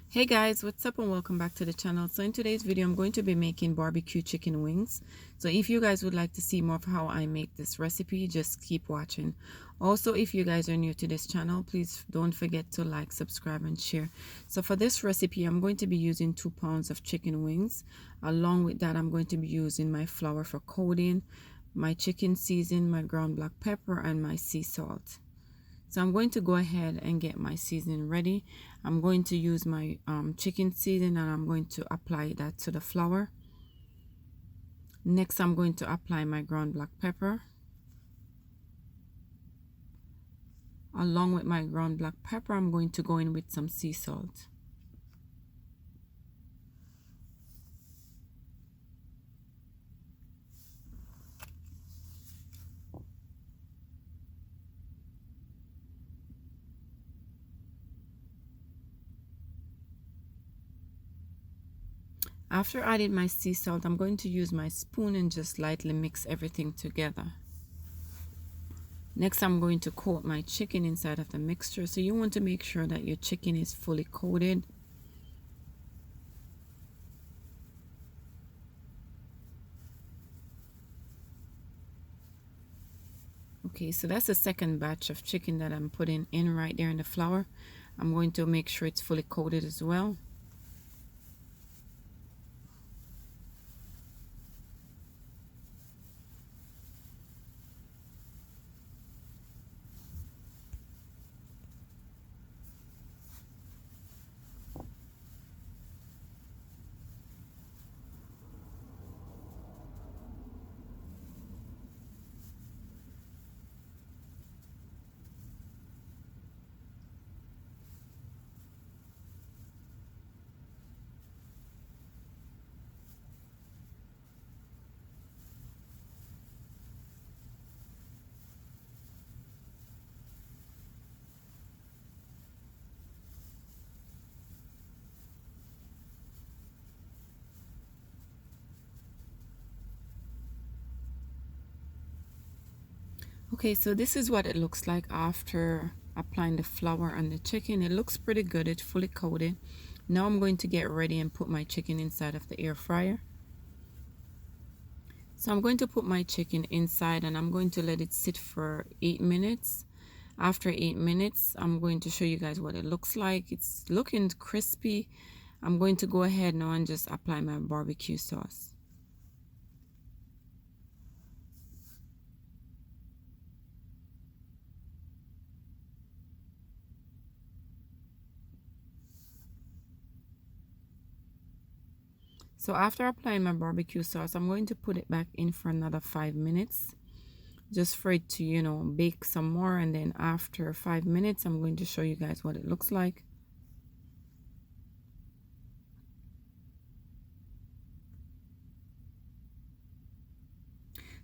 Hey guys, what's up and welcome back to the channel. So in today's video I'm going to be making barbecue chicken wings. So if you guys would like to see more of how I make this recipe, just keep watching. Also, if you guys are new to this channel, please don't forget to like, subscribe and share. So for this recipe I'm going to be using 2 pounds of chicken wings. Along with that I'm going to be using my flour for coating, my chicken seasoning, my ground black pepper and my sea salt. So I'm going to go ahead and get my seasoning ready. I'm going to use my chicken seasoning and I'm going to apply that to the flour. Next I'm going to apply my ground black pepper. Along with my ground black pepper I'm going to go in with some sea salt. After adding my sea salt, I'm going to use my spoon and just lightly mix everything together. Next, I'm going to coat my chicken inside of the mixture. So you want to make sure that your chicken is fully coated. Okay, so that's the second batch of chicken that I'm putting in right there in the flour. I'm going to make sure it's fully coated as well. Okay, so this is what it looks like after applying the flour on the chicken. It looks pretty good. It's fully coated. Now I'm going to get ready and put my chicken inside of the air fryer. So I'm going to put my chicken inside and I'm going to let it sit for 8 minutes. After 8 minutes, I'm going to show you guys what it looks like. It's looking crispy. I'm going to go ahead now and just apply my barbecue sauce. So after applying my barbecue sauce, I'm going to put it back in for another 5 minutes. Just for it to, bake some more. And then after 5 minutes, I'm going to show you guys what it looks like.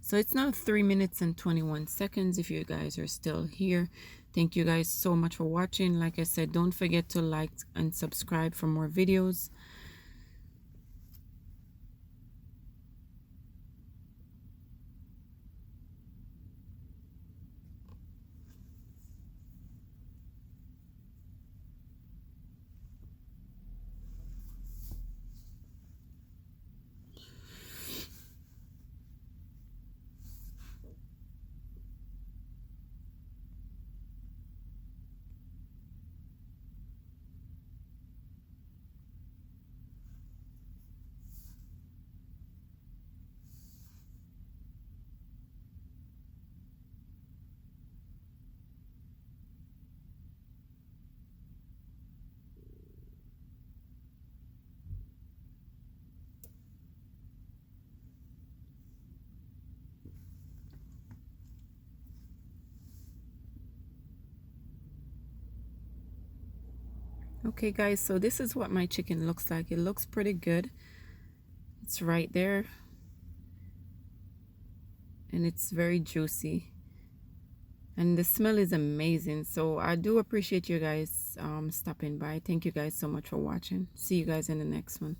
So it's now 3 minutes and 21 seconds. If you guys are still here, thank you guys so much for watching. Like I said, don't forget to like and subscribe for more videos. Okay guys, so this is what my chicken looks like. It looks pretty good. It's right there and it's very juicy and the smell is amazing. So I do appreciate you guys stopping by. Thank you guys so much for watching. See you guys in the next one.